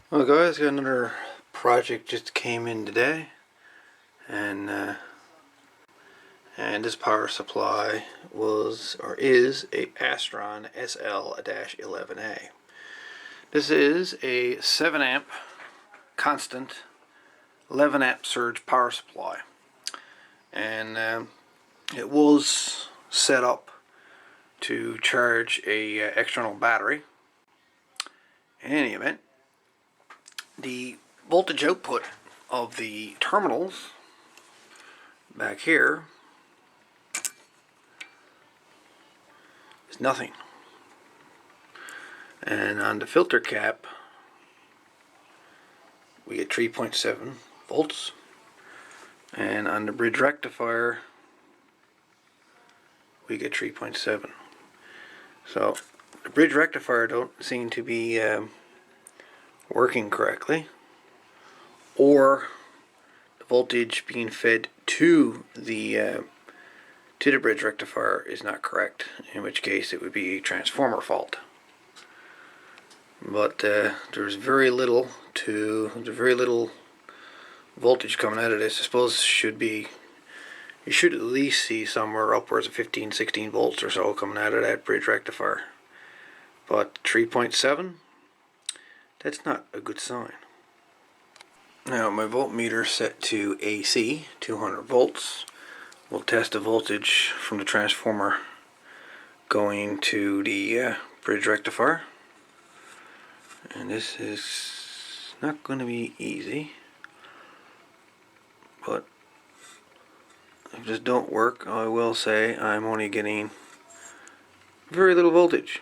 Well guys, got another project just came in today, and this power supply was or is a ASTRON SL-11A. This is a 7 amp constant 11 amp surge power supply, and it was set up to charge a external battery. In any event, the voltage output of the terminals back here is nothing, and on the filter cap we get 3.7 volts, and on the bridge rectifier we get 3.7. So the bridge rectifier don't seem to be working correctly, or the voltage being fed to the bridge rectifier is not correct, in which case it would be a transformer fault. But there's very little voltage coming out of this. I suppose you should at least see somewhere upwards of 15-16 volts or so coming out of that bridge rectifier. But 3.7, that's not a good sign. Now my voltmeter set to AC, 200 volts. We'll test the voltage from the transformer going to the bridge rectifier. And this is not going to be easy, but if this don't work, I will say I'm only getting very little voltage.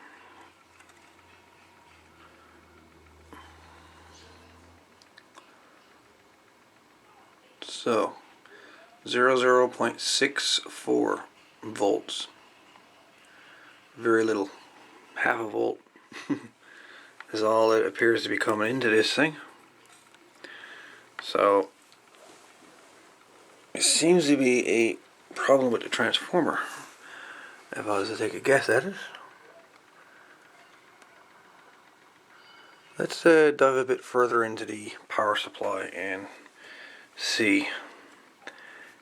So 0.64 volts, very little, half a volt is all that appears to be coming into this thing. So it seems to be a problem with the transformer, if I was to take a guess at it. Let's dive a bit further into the power supply and see.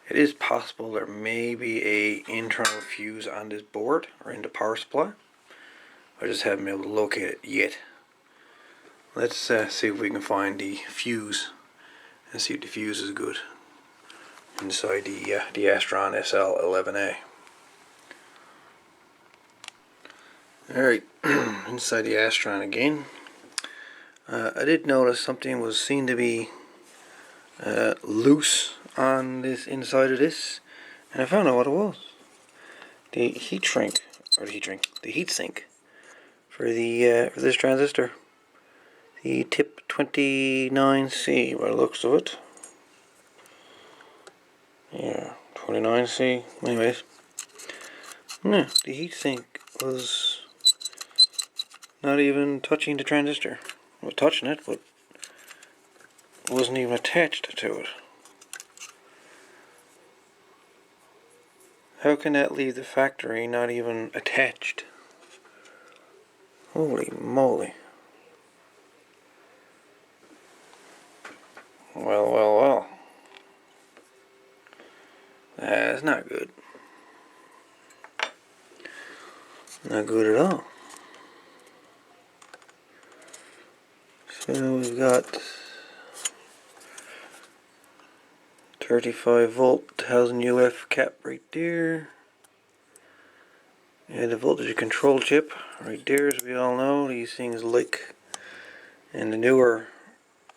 It is possible there may be a internal fuse on this board or in the power supply. I just haven't been able to locate it yet. Let's see if we can find the fuse and see if the fuse is good inside the ASTRON SL-11A. Alright, inside the ASTRON again. I did notice something was seen to be loose on this inside of this, and I found out what it was. The heat sink for this transistor, the tip 29C by the looks of it. Yeah, 29C. Anyways, yeah, the heatsink was not even touching the transistor. Well, touching it, but it wasn't even attached to it. How can that leave the factory not even attached? Holy moly. Well. That's not good. Not good at all. So we've got 35 volt 1000 UF cap right there, and a voltage control chip right there. As we all know, these things like, in the newer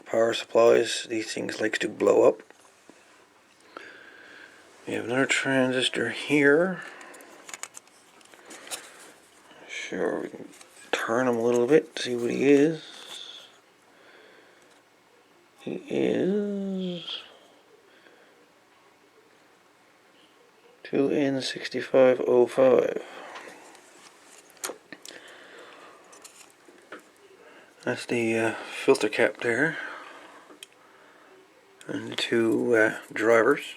power supplies, these things like to blow up. We have another transistor here. Sure, we can turn him a little bit, see what he is. He is 2N6505. That's the filter cap there, and the two drivers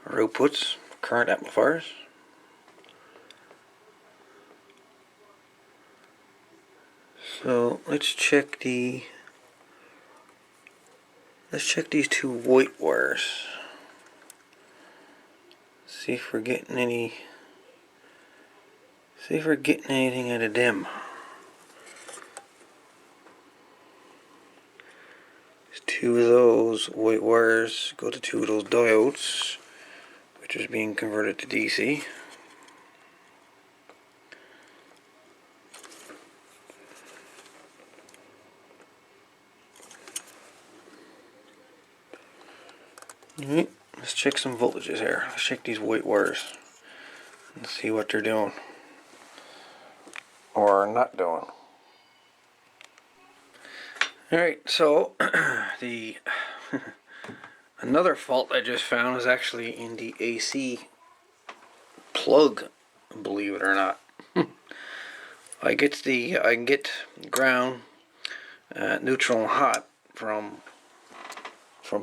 or outputs, current amplifiers. So let's check the Let's check these two white wires. See if we're getting any. See if we're getting anything out of them. Two of those white wires go to two of those diodes, which is being converted to DC. Alright, let's check some voltages here. Let's check these white wires and see what they're doing or not doing. Alright, so the another fault I just found is actually in the AC plug, believe it or not. I can get ground, neutral and hot from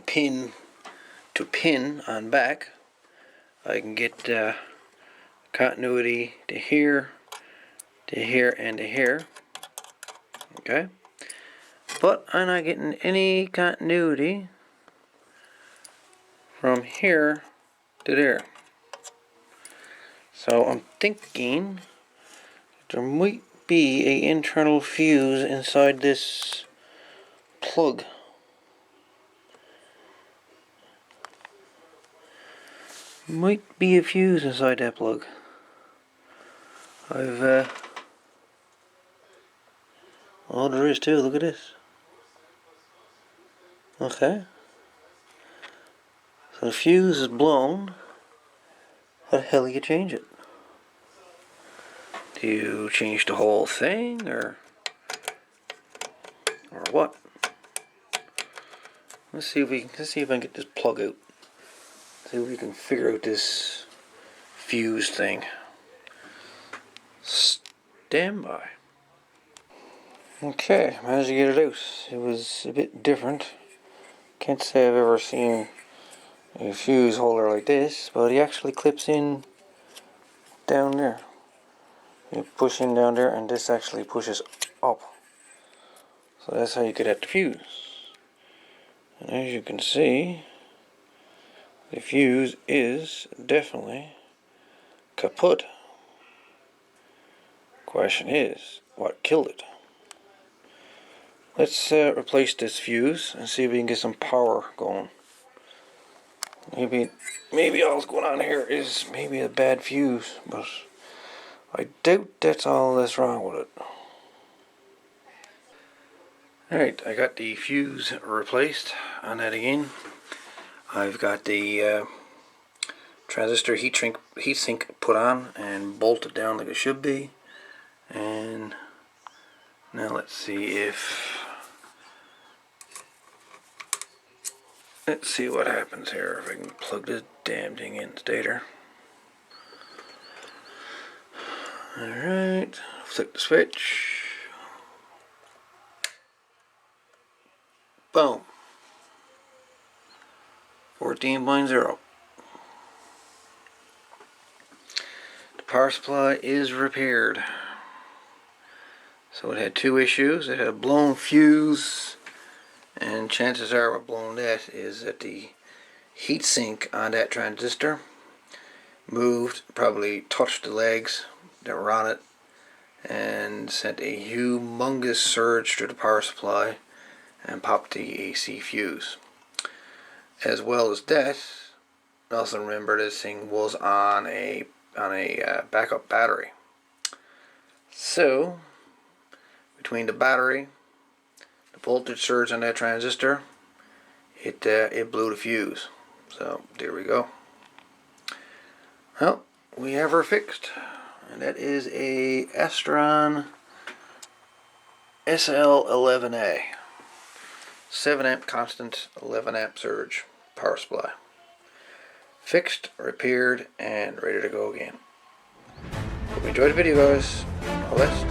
pin to pin on back. I can get continuity to here, and to here. Okay, but I'm not getting any continuity from here to there. So I'm thinking there might be an internal fuse inside this plug. Might be a fuse inside that plug. Oh, there is too. Look at this. Okay. So the fuse is blown. How the hell do you change it? Do you change the whole thing, or what? Let's see if I can get this plug out. See if we can figure out this fuse thing. Stand by. Okay, managed to get it out. It was a bit different. Can't say I've ever seen a fuse holder like this, but he actually clips in down there. You push in down there, and this actually pushes up. So that's how you get at the fuse. And as you can see, the fuse is definitely kaput. Question is, what killed it? Let's replace this fuse and see if we can get some power going. Maybe all that's going on here is maybe a bad fuse, but I doubt that's all that's wrong with it. Alright, I got the fuse replaced on that again. I've got the transistor heatsink put on and bolted down like it should be. And now let's see what happens here if I can plug this damn thing in later. Alright, flick the switch. Boom. 14.0. The power supply is repaired. So it had two issues. It had a blown fuse, and chances are what blown that is that the heatsink on that transistor moved, probably touched the legs that were on it, and sent a humongous surge through the power supply and popped the AC fuse. As well as that, also remember this thing was on a backup battery. So between the battery, the voltage surge on that transistor, it blew the fuse. So there we go. Well, we have her fixed, and that is a ASTRON SL 11A, 7 amp constant, 11 amp surge power supply. Fixed, repaired, and ready to go again. Hope you enjoyed the video, guys. All the best.